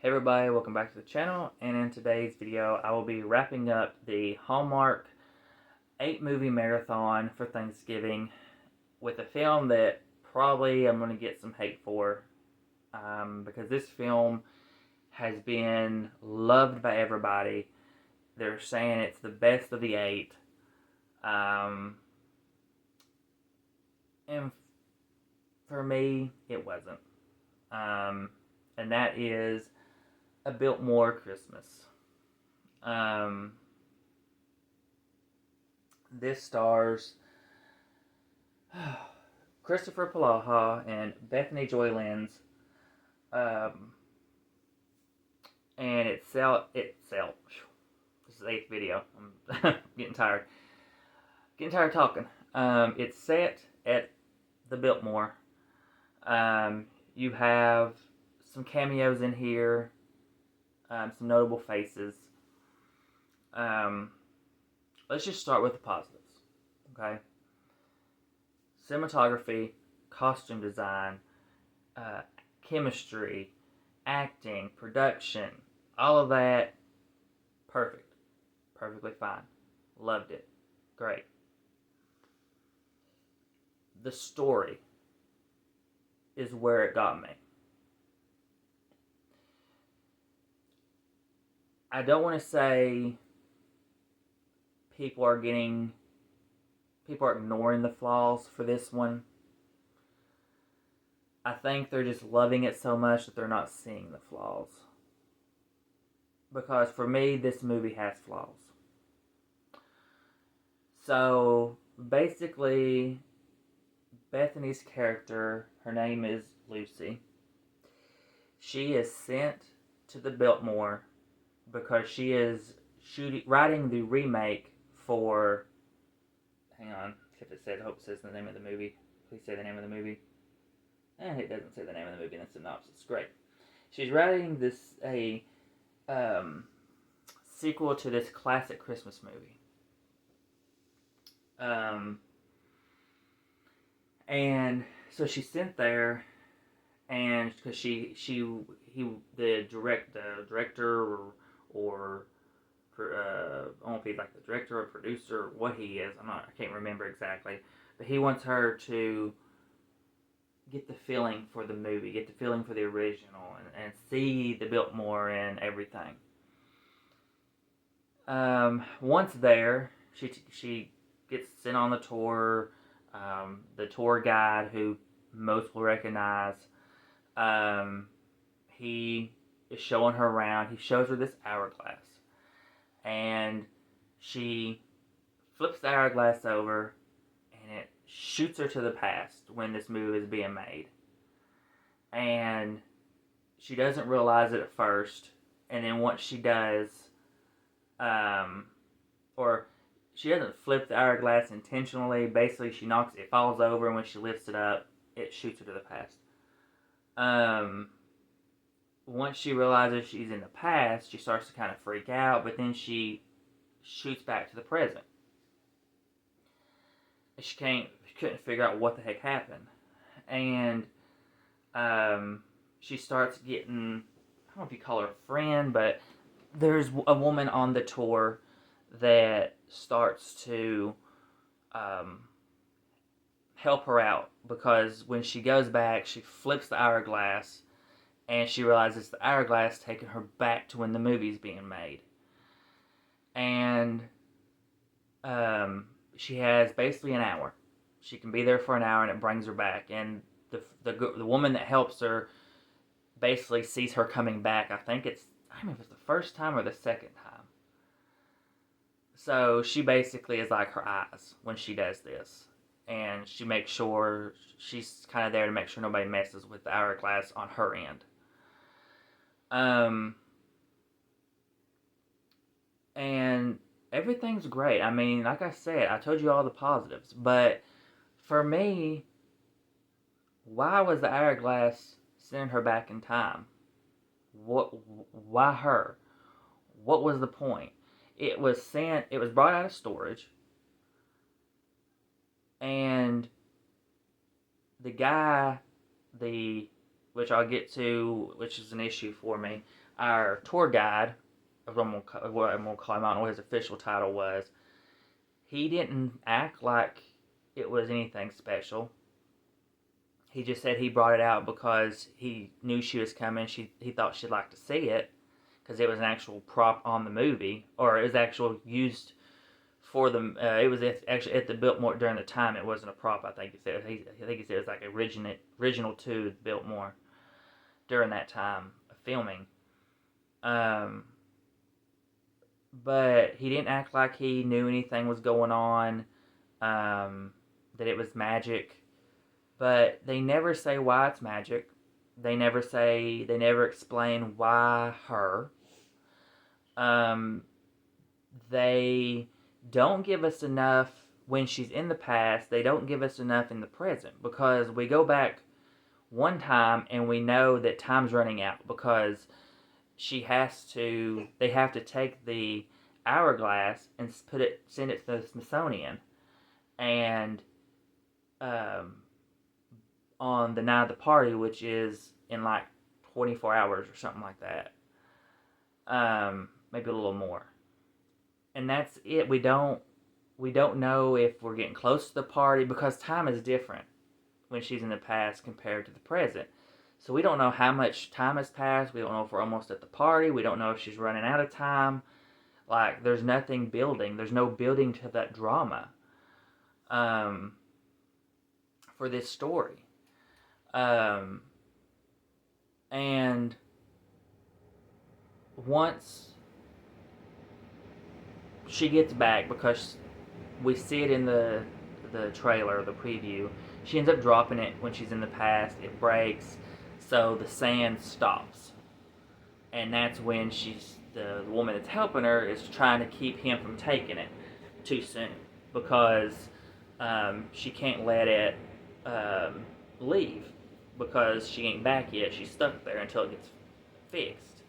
Hey everybody, welcome back to the channel, and in today's video I will be wrapping up the Hallmark 8 movie marathon for Thanksgiving with a film that probably I'm going to get some hate for because this film has been loved by everybody. They're saying it's the best of the 8, and for me it wasn't, and that is A Biltmore Christmas. Um, this stars Christopher Palaha and Bethany Joy Lenz, um, and it sell. This is the 8th video. I'm getting tired. Getting tired of talking. It's set at the Biltmore. You have some cameos in here, some notable faces. Let's just start with the positives, okay? Cinematography, costume design, chemistry, acting, production, all of that, perfect. Perfectly fine. Loved it. Great. The story is where it got me. I don't want to say people are ignoring the flaws for this one. I think they're just loving it so much that they're not seeing the flaws. Because for me, this movie has flaws. So, basically, Bethany's character, her name is Lucy. She is sent to the Biltmore because she is writing the remake for... Hang on, if it said, I hope it says the name of the movie. Please say the name of the movie. It doesn't say the name of the movie in the synopsis. Great. She's writing a sequel to this classic Christmas movie. And so she's sent there, and because the director or I don't know if he's like the director or producer, what he is, I can't remember exactly, but he wants her to get the feeling for the movie, get the feeling for the original, and see the Biltmore and everything. Once there, she gets sent on the tour. The tour guide, who most will recognize, he is showing her around. He shows her this hourglass, and she flips the hourglass over, and it shoots her to the past when this movie is being made. And she doesn't realize it at first, and then once she does, or she doesn't flip the hourglass intentionally. Basically, it falls over, and when she lifts it up, it shoots her to the past. Once she realizes she's in the past, she starts to kind of freak out, but then she shoots back to the present. She couldn't figure out what the heck happened. And she starts getting, I don't know if you call her a friend, but there's a woman on the tour that starts to help her out, because when she goes back, she flips the hourglass, and she realizes the hourglass taking her back to when the movie's being made. And she has basically an hour. She can be there for an hour, and it brings her back. And the woman that helps her basically sees her coming back. I don't know if it's the first time or the second time. So she basically is like her eyes when she does this. And she makes sure, she's kind of there to make sure nobody messes with the hourglass on her end. And everything's great. I mean, like I said, I told you all the positives. But for me, why was the hourglass sending her back in time? Why her? What was the point? It was brought out of storage, and the guy, which I'll get to, which is an issue for me, our tour guide, what I'm gonna call him, I don't know what his official title was. He didn't act like it was anything special. He just said he brought it out because he knew she was coming. He thought she'd like to see it because it was an actual prop on the movie, or it was actual used for the. It was actually at the Biltmore during the time. It wasn't a prop. I think he said. I think he said it was like original to Biltmore during that time of filming. Um, but he didn't act like he knew anything was going on. That it was magic. But they never say why it's magic. They never explain why her. Um, they don't give us enough when she's in the past. They don't give us enough in the present because we go back one time and we know that time's running out because they have to take the hourglass and send it to the Smithsonian. And um, on the night of the party, which is in like 24 hours or something like that. Maybe a little more. And that's it. We don't know if we're getting close to the party because time is different when she's in the past compared to the present. So we don't know how much time has passed. We don't know if we're almost at the party. We don't know if she's running out of time. Like, there's nothing building. There's no building to that drama for this story. And once she gets back, because we see it in the trailer, the preview, she ends up dropping it when she's in the past. It breaks, so the sand stops, and that's when the woman that's helping her is trying to keep him from taking it too soon because she can't let it leave because she ain't back yet. She's stuck there until it gets fixed.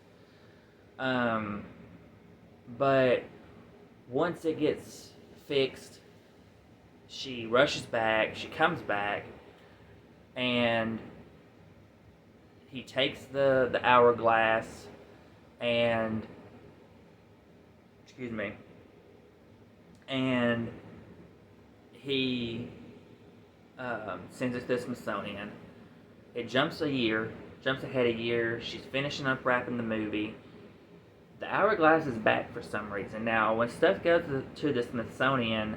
But once it gets fixed, she rushes back. She comes back, and he takes the hourglass and and he sends it to the Smithsonian. It jumps ahead a year. She's finishing up wrapping the movie. The hourglass is back for some reason. Now, when stuff goes to the Smithsonian,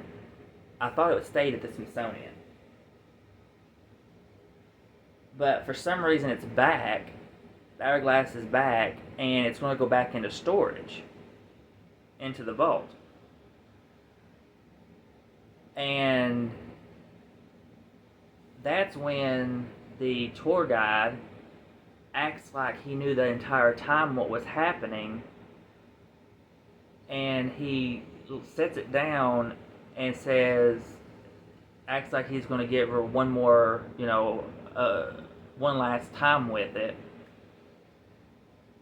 I thought it stayed at the Smithsonian. But for some reason, it's back. The hourglass is back, and it's going to go back into storage, into the vault. And that's when the tour guide acts like he knew the entire time what was happening, and he sets it down and acts like he's going to give her one more, one last time with it,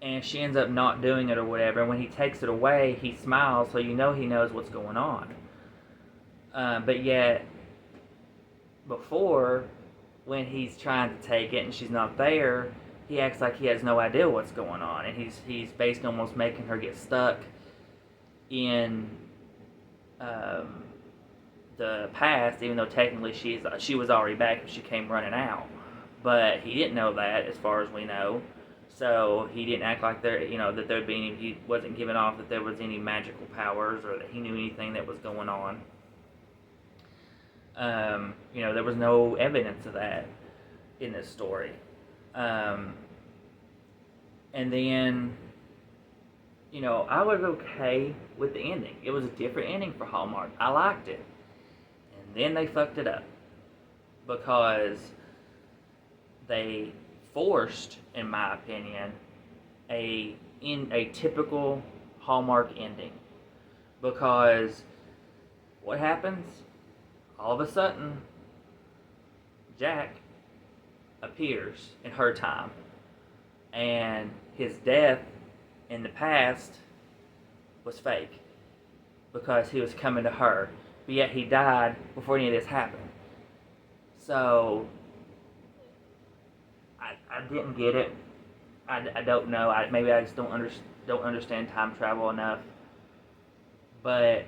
and she ends up not doing it or whatever, and when he takes it away, he smiles, so you know he knows what's going on. But yet, before, when he's trying to take it and she's not there, he acts like he has no idea what's going on, and he's basically almost making her get stuck in the past, even though technically she was already back and she came running out. But he didn't know that, as far as we know. So he didn't act like that there'd be any. He wasn't giving off that there was any magical powers or that he knew anything that was going on. There was no evidence of that in this story. And then, I was okay with the ending. It was a different ending for Hallmark. I liked it. And then they fucked it up. Because they forced, in my opinion, a typical Hallmark ending. Because what happens? All of a sudden, Jack appears in her time, and his death in the past was fake because he was coming to her, but yet he died before any of this happened. So I didn't get it. I don't know. Maybe I just don't understand time travel enough. But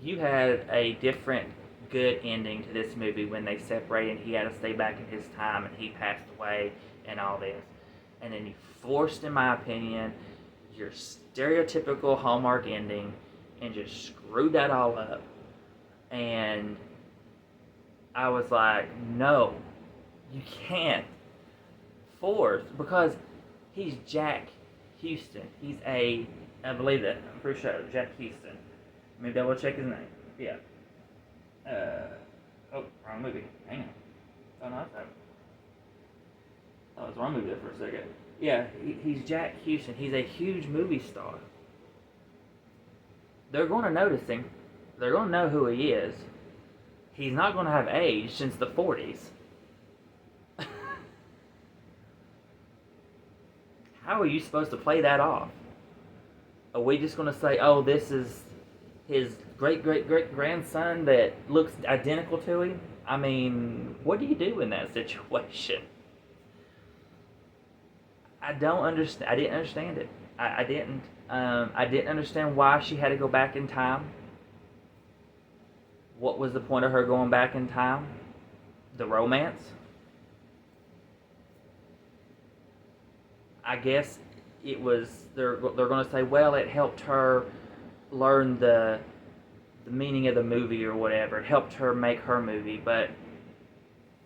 you had a different good ending to this movie when they separated and he had to stay back in his time and he passed away and all this. And then you forced, in my opinion, your stereotypical Hallmark ending and just screwed that all up. And I was like, no, you can't force, because he's Jack Houston. I believe that, I'm pretty sure, Jack Houston. Let me double check his name. Yeah. Wrong movie. Hang on. Oh, no, that's not. Oh, it's the wrong movie there for a second. Yeah, he's Jack Houston. He's a huge movie star. They're going to notice him. They're going to know who he is. He's not going to have aged since the 40s. How are you supposed to play that off? Are we just going to say, oh, this is his great-great-great-grandson that looks identical to him? I mean, what do you do in that situation? I don't understand. I didn't understand it. I didn't. I didn't understand why she had to go back in time. What was the point of her going back in time? The romance? I guess it was. They're going to say, well, it helped her learn the meaning of the movie or whatever. It helped her make her movie. But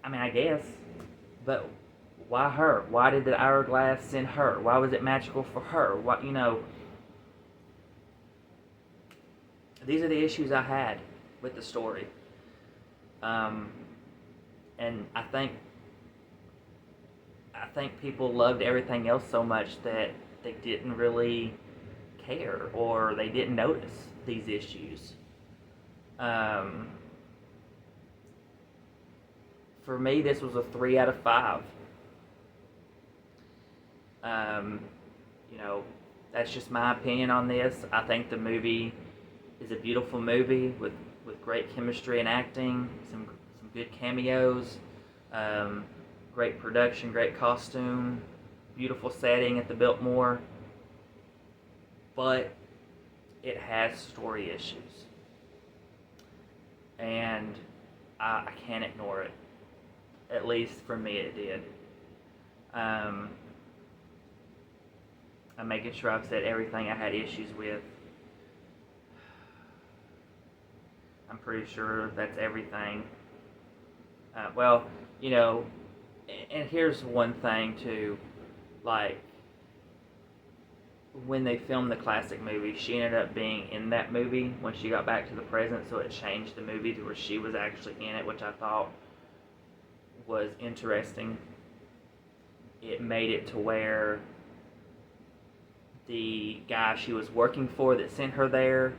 I mean, I guess. But why her? Why did the hourglass send her? Why was it magical for her? What, you know? These are the issues I had with the story. And I think people loved everything else so much that they didn't really care or they didn't notice these issues. For me, this was a 3 out of 5. You know, that's just my opinion on this. I think the movie is a beautiful movie with great chemistry and acting, some good cameos, great production, great costume, beautiful setting at the Biltmore, but it has story issues, and I can't ignore it. At least for me, it did. I'm making sure I've said everything I had issues with. I'm pretty sure that's everything. Well, you know, and here's one thing too, like, when they filmed the classic movie, she ended up being in that movie when she got back to the present, so it changed the movie to where she was actually in it, which I thought was interesting. It made it to where the guy she was working for that sent her there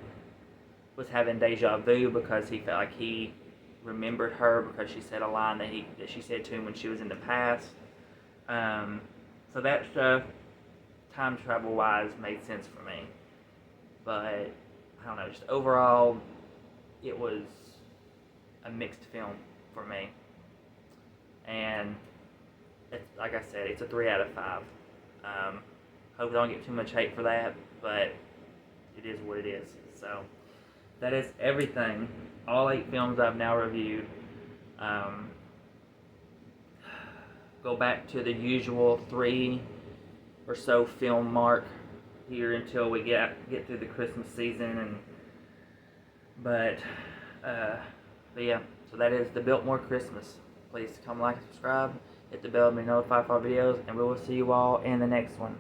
was having deja vu because he felt like he remembered her because she said a line that she said to him when she was in the past. So that stuff, time travel wise, made sense for me. But I don't know, just overall, it was a mixed film for me. And like I said, it's a 3 out of 5. Hope I don't get too much hate for that, but it is what it is. So that is everything. All 8 films I've now reviewed. Go back to the usual 3 or so film mark here until we get through the Christmas season. But yeah, so that is the Biltmore Christmas. Please come like and subscribe, hit the bell to be notified for our videos, and we will see you all in the next one.